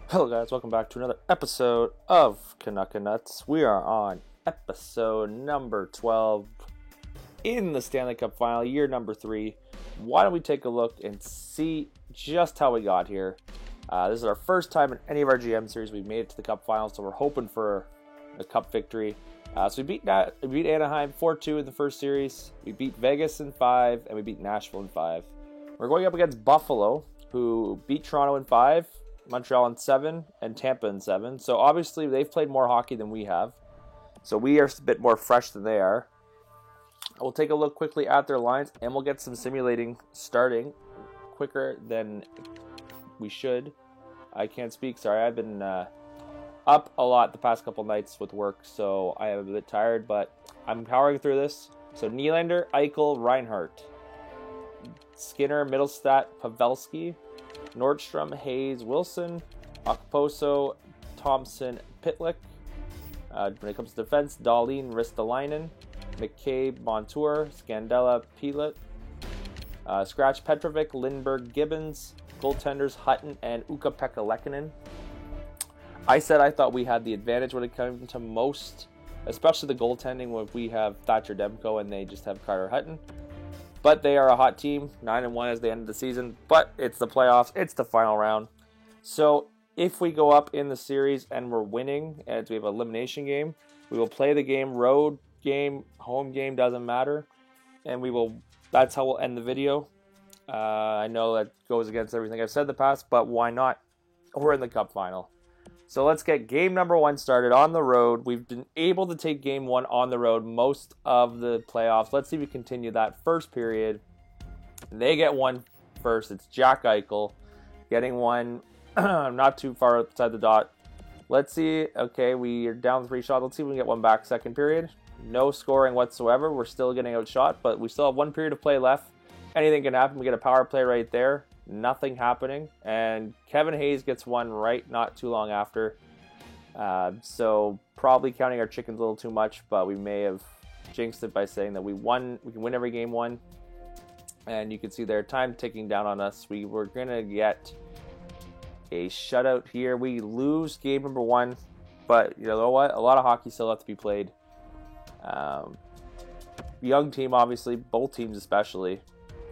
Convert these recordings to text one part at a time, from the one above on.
Hello guys, welcome back to another episode of Canucka Nuts. We are on episode number 12 in the Stanley Cup Final, year number 3. Why don't we take a look and see just how we got here. This is our first time in any of our GM series we've made it to the Cup Final, so we're hoping for a Cup victory. So we beat Anaheim 4-2 in the first series, we beat Vegas in 5, and we beat Nashville in 5. We're going up against Buffalo, who beat Toronto in 5, Montreal in 7, and Tampa in 7. So obviously they've played more hockey than we have. So we are a bit more fresh than they are. We'll take a look quickly at their lines, and we'll get some simulating starting quicker than we should. I can't speak, sorry. I've been up a lot the past couple nights with work, so I am a bit tired, but I'm powering through this. So Nylander, Eichel, Reinhart, Skinner, Middlestat, Pavelski, Nordstrom, Hayes, Wilson, Okposo, Thompson, Pitlick. When it comes to defense, Dahlin, Ristolainen, McCabe, Montour, Scandella, Pilet, Scratch, Petrovic, Lindbergh, Gibbons, goaltenders, Hutton, and Ukko-Pekka Lehkonen. I said I thought we had the advantage when it came to most, especially the goaltending, when we have Thatcher Demko and they just have Carter Hutton. But they are a hot team, 9-1 as they end the season. But it's the playoffs, it's the final round. So if we go up in the series and we're winning, and we have an elimination game, we will play the game, road game, home game, doesn't matter. And that's how we'll end the video. I know that goes against everything I've said in the past, but why not? We're in the Cup Final. So let's get game number 1 started on the road. We've been able to take game 1 on the road most of the playoffs. Let's see if we continue that first period. They get one first. It's Jack Eichel getting one not too far outside the dot. Let's see. Okay, we are down 3 shots. Let's see if we can get one back second period. No scoring whatsoever. We're still getting outshot, but we still have 1 period of play left. Anything can happen. We get a power play right there. Nothing happening, and Kevin Hayes gets one right not too long after. So probably counting our chickens a little too much, but we may have jinxed it by saying that we won. We can win every game 1, and you can see their time ticking down on us. We were gonna get a shutout here. We lose game number 1, but you know what? A lot of hockey still have to be played. Young team, obviously, both teams especially.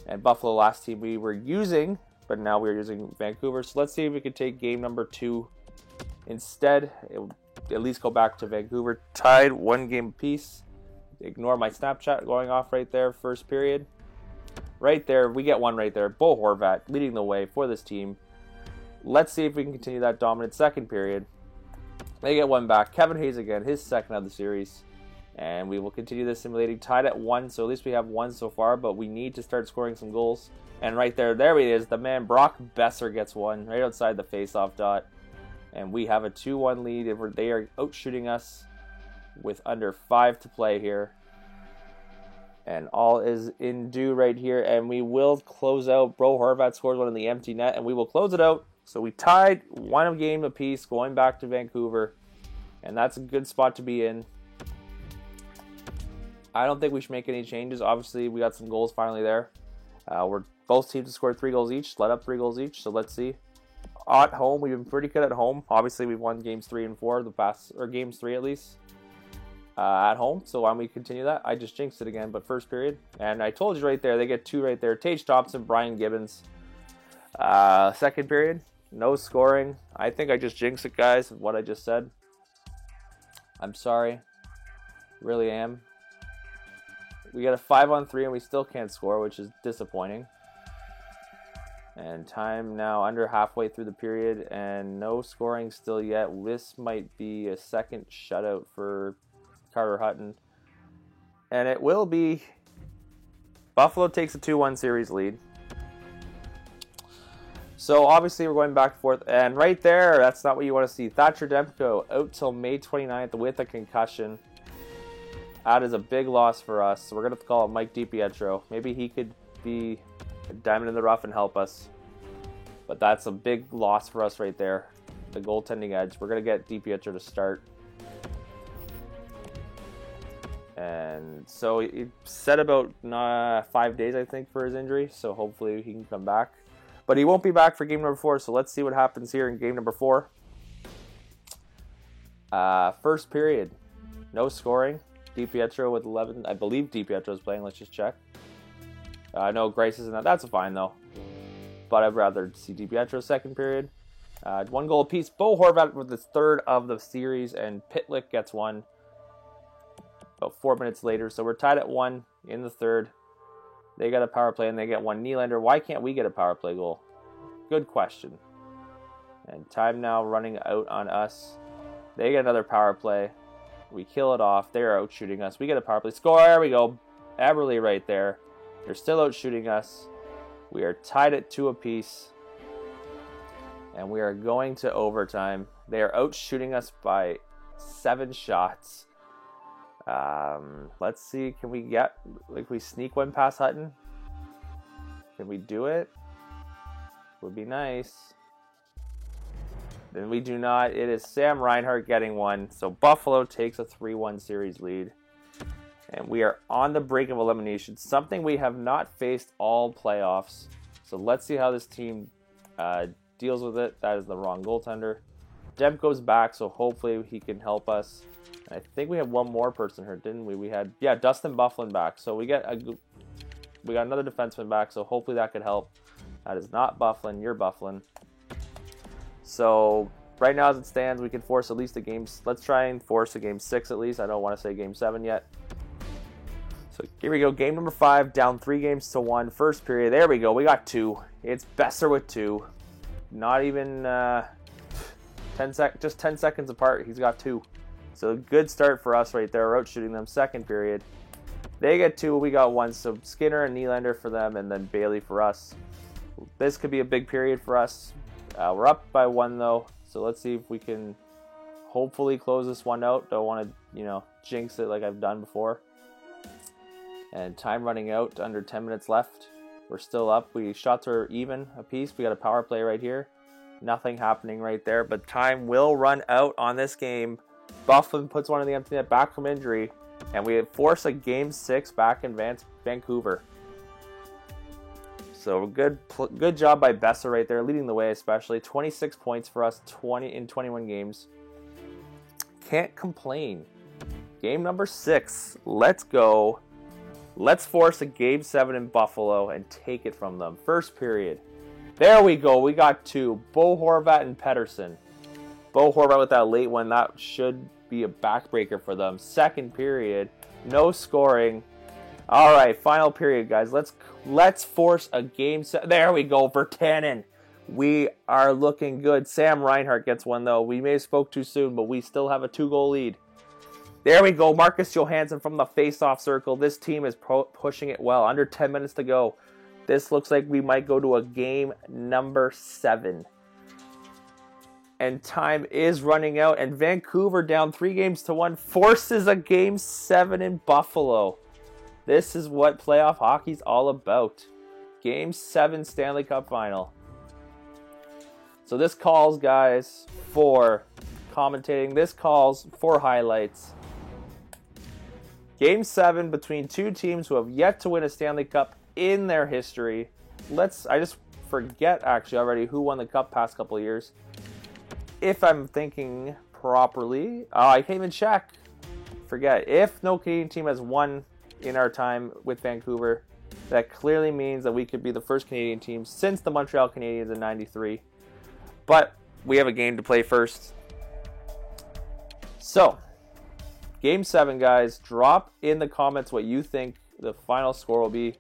And Buffalo last team we were using, but now we're using Vancouver. So let's see if we can take game number 2 instead. It will at least go back to Vancouver. Tied 1 game apiece. Ignore my Snapchat going off right there, first period. Right there, we get one right there. Bo Horvat leading the way for this team. Let's see if we can continue that dominant second period. They get one back. Kevin Hayes again, his second of the series. And we will continue this simulating, tied at 1, so at least we have 1 so far, but we need to start scoring some goals. And right there he is, the man Brock Besser gets one right outside the face-off dot. And we have a 2-1 lead. They are outshooting us with under 5 to play here. And all is in due right here, and we will close out. Bo Horvat scores one in the empty net, and we will close it out. So we tied 1 game apiece going back to Vancouver, and that's a good spot to be in. I don't think we should make any changes. Obviously, we got some goals finally there. Both teams have scored 3 goals each, let up 3 goals each, so let's see. At home, we've been pretty good at home. Obviously, we've won games 3 and 4, games 3 at least, at home. So why don't we continue that? I just jinxed it again, but first period. And I told you right there, they get 2 right there. Tage Thompson, Brian Gibbons. Second period, no scoring. I think I just jinxed it, guys, with what I just said. I'm sorry. Really am. We got a 5-on-3 and we still can't score, which is disappointing. And time now under halfway through the period and no scoring still yet. This might be a second shutout for Carter Hutton. And it will be. Buffalo takes a 2-1 series lead. So obviously we're going back and forth. And right there, that's not what you want to see. Thatcher Demko out till May 29th with a concussion. That is a big loss for us. So we're going to have to call it Mike DiPietro. Maybe he could be a diamond in the rough and help us. But that's a big loss for us right there. The goaltending edge. We're going to get DiPietro to start. And so he said about 5 days, I think, for his injury. So hopefully he can come back. But he won't be back for game number 4. So let's see what happens here in game number 4. First period, no scoring. DiPietro with 11. I believe DiPietro is playing. Let's just check. No, Grace isn't. That's fine, though. But I'd rather see DiPietro second period. 1 goal apiece. Bo Horvat with his third of the series, and Pitlick gets one about 4 minutes later. So we're tied at 1 in the third. They got a power play, and they get one. Nylander, why can't we get a power play goal? Good question. And time now running out on us. They get another power play. We kill it off. They're out shooting us. We get a power play. Score! There we go. Eberle right there. They're still out shooting us. We are tied at 2 apiece. And we are going to overtime. They are out shooting us by 7 shots. Let's see. Can we get... Like, we sneak one past Hutton? Can we do it? Would be nice. Then we do not. It is Sam Reinhart getting one. So Buffalo takes a 3-1 series lead. And we are on the brink of elimination. Something we have not faced all playoffs. So let's see how this team deals with it. That is the wrong goaltender. Deb goes back, so hopefully he can help us. I think we have one more person hurt, didn't we? We had, yeah, Dustin Byfuglien back. So we got another defenseman back, so hopefully that could help. That is not Byfuglien. You're Byfuglien. So right now as it stands, we can force at least a game. Let's try and force a game 6 at least. I don't want to say game 7 yet. So here we go. Game number 5, down 3-1. First period. There we go. We got 2. It's Boeser with 2. Not even 10 seconds apart. He's got 2. So good start for us right there. We're out shooting them. Second period. They get 2. We got 1. So Skinner and Nylander for them, and then Bailey for us. This could be a big period for us. We're up by 1 though. So let's see if we can hopefully close this one out. Don't want to, jinx it like I've done before. And time running out, under 10 minutes left. We're still up. Shots are even apiece. We got a power play right here. Nothing happening right there, but time will run out on this game. Byfuglien puts one in the empty net back from injury, and we force a game 6 back in Vancouver. So good job by Boeser right there, leading the way especially. 26 points for us, 20 in 21 games. Can't complain. Game number 6. Let's go. Let's force a game 7 in Buffalo and take it from them. First period. There we go. We got 2. Bo Horvat and Pettersson. Bo Horvat with that late one. That should be a backbreaker for them. Second period. No scoring. All right, final period, guys. Let's force a game 7. There we go. Virtanen. We are looking good. Sam Reinhart gets one, though. We may have spoke too soon, but we still have a 2-goal lead. There we go. Marcus Johansson from the face-off circle. This team is pushing it well. Under 10 minutes to go. This looks like we might go to a game number 7. And time is running out. And Vancouver down 3-1 forces a game 7 in Buffalo. This is what playoff hockey's all about. Game 7 Stanley Cup Final. So this calls, guys, for commentating. This calls for highlights. Game 7 between 2 teams who have yet to win a Stanley Cup in their history. I just forget actually already who won the cup past couple of years. If I'm thinking properly, I can't even check. Forget. If no Canadian team has won in our time with Vancouver, that clearly means that we could be the first Canadian team since the Montreal Canadiens in '93. But we have a game to play first. So, Game 7, guys. Drop in the comments what you think the final score will be.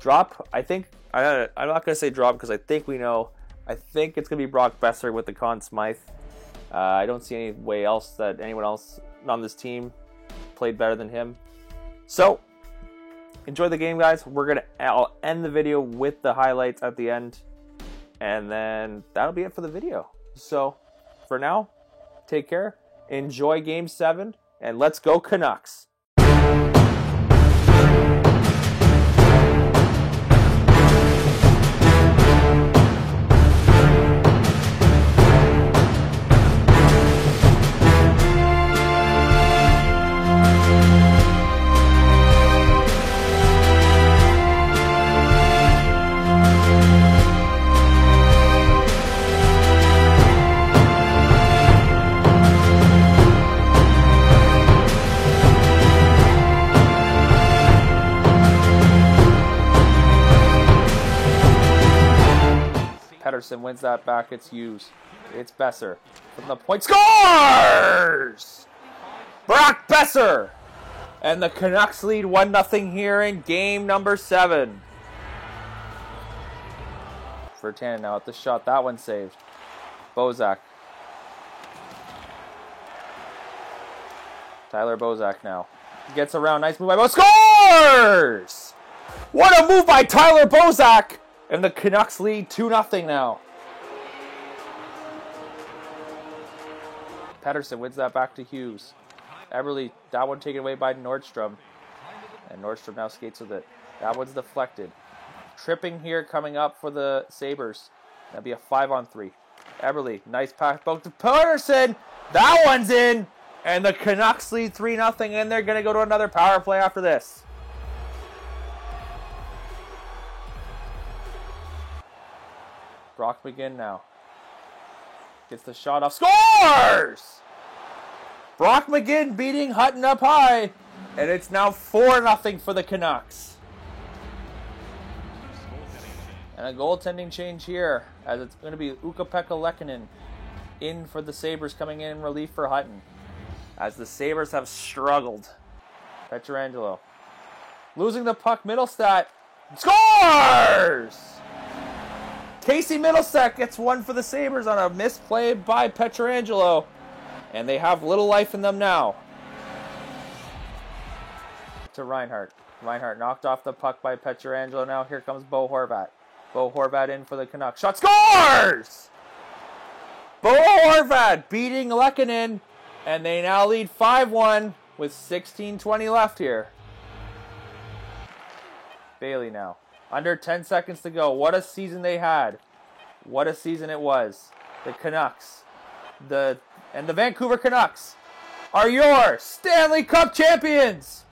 I'm not going to say drop because I think we know. I think it's going to be Brock Boeser with the Conn Smythe. I don't see any way else that anyone else on this team played better than him. So, enjoy the game, guys. I'll end the video with the highlights at the end. And then that'll be it for the video. So, for now, take care. Enjoy Game 7. And let's go Canucks. Patterson wins that back. It's Hughes. It's Boeser. From the point. Scores! Brock Boeser! And the Canucks lead 1-0 here in game number 7. Virtanen now at the shot. That one saved. Bozak. Tyler Bozak now. Gets around. Nice move by Bozak. Scores! What a move by Tyler Bozak! And the Canucks lead 2-0 now. Pettersson wins that back to Hughes. Eberle, that one taken away by Nordstrom. And Nordstrom now skates with it. That one's deflected. Tripping here coming up for the Sabres. That'll be a 5-on-3. Eberle, nice pass back to Pettersson. That one's in. And the Canucks lead 3-0. And they're going to go to another power play after this. Brock McGinn now. Gets the shot off. Scores! Brock McGinn beating Hutton up high. And it's now 4-0 for the Canucks. And a goaltending change here. As it's going to be Ukko-Pekka Lehkonen in for the Sabres, coming in relief for Hutton. As the Sabres have struggled. Pietrangelo. Losing the puck. Middlestat. Scores! Casey Middlestat gets one for the Sabres on a misplay by Pietrangelo. And they have little life in them now. To Reinhart. Reinhart knocked off the puck by Pietrangelo. Now here comes Bo Horvat. Bo Horvat in for the Canucks. Shot. Scores! Bo Horvat beating Lehkonen. And they now lead 5-1 with 16:20 left here. Bailey now. Under 10 seconds to go. What a season they had. What a season it was. The Canucks. The Vancouver Canucks are your Stanley Cup champions.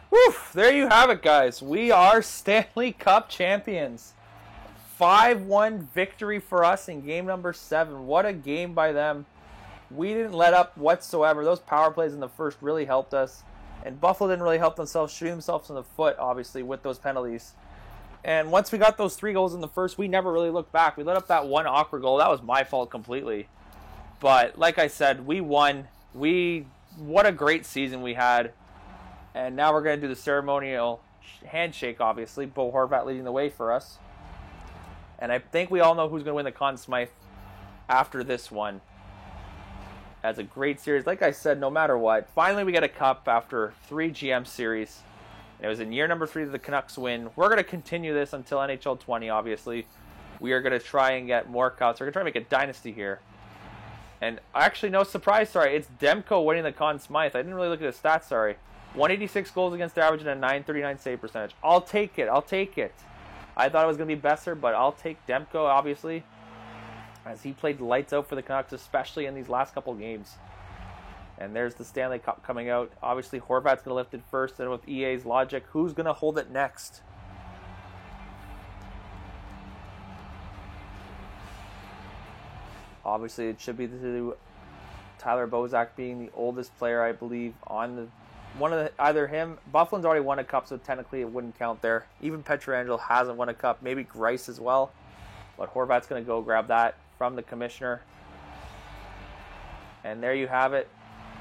Woof, there you have it, guys. We are Stanley Cup champions. 5-1 victory for us in game number 7. What a game by them. We didn't let up whatsoever. Those power plays in the first really helped us. And Buffalo didn't really help themselves, shooting themselves in the foot, obviously, with those penalties. And once we got those 3 goals in the first, we never really looked back. We let up that one awkward goal. That was my fault completely. But like I said, we won. What a great season we had. And now we're going to do the ceremonial handshake, obviously. Bo Horvat leading the way for us. And I think we all know who's going to win the Conn Smythe after this one. That's a great series. Like I said, no matter what, finally we get a cup after 3 GM series. It was in year number 3 that the Canucks win. We're going to continue this until NHL 20, obviously. We are going to try and get more cups. We're going to try to make a dynasty here. And actually, no surprise, it's Demko winning the Conn Smythe. I didn't really look at his stats, 186 goals against average and a 939 save percentage. I'll take it. I thought it was going to be Boeser, but I'll take Demko, obviously, as he played lights out for the Canucks, especially in these last couple games. And there's the Stanley Cup coming out. Obviously, Horvat's going to lift it first, and with EA's logic, who's going to hold it next? Obviously, it should be Tyler Bozak being the oldest player, I believe, on either him. Buffalo's already won a cup, so technically it wouldn't count there. Even Pietrangelo hasn't won a cup. Maybe Grice as well. But Horvat's going to go grab that from the commissioner. And there you have it.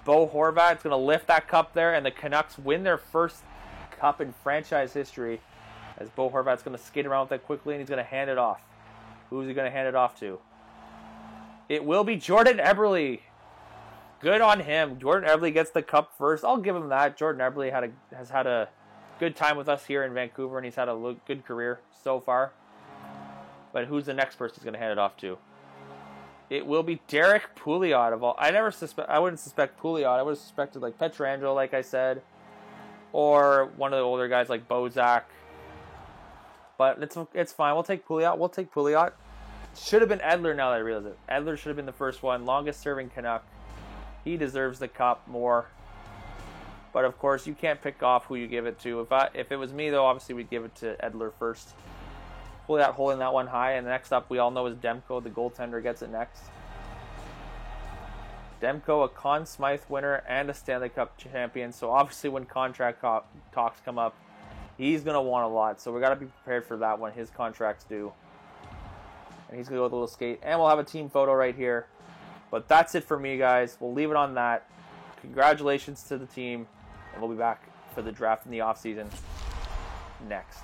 Bo Horvat's going to lift that cup there, and the Canucks win their first cup in franchise history. As Bo Horvat's going to skate around with that quickly, and he's going to hand it off. Who's he going to hand it off to? It will be Jordan Eberle. Good on him. Jordan Eberle gets the cup first. I'll give him that. Jordan Eberle has had a good time with us here in Vancouver, and he's had a good career so far. But who's the next person he's going to hand it off to? It will be Derek Pouliot of all. I wouldn't suspect Pouliot. I would have suspected like Pietrangelo, like I said, or one of the older guys like Bozak. But it's fine. We'll take Pouliot. Should have been Edler. Now that I realize it, Edler should have been the first one. Longest serving Canuck. He deserves the cup more. But of course, you can't pick off who you give it to. If it was me, though, obviously we'd give it to Edler first. holding that one high. And next up, we all know is Demko, the goaltender, gets it next. Demko, a Conn Smythe winner and a Stanley Cup champion. So obviously when contract talks come up, he's going to want a lot. So we got to be prepared for that when his contract's due. And he's going to go with a little skate. And we'll have a team photo right here. But that's it for me, guys. We'll leave it on that. Congratulations to the team. And we'll be back for the draft in the offseason next.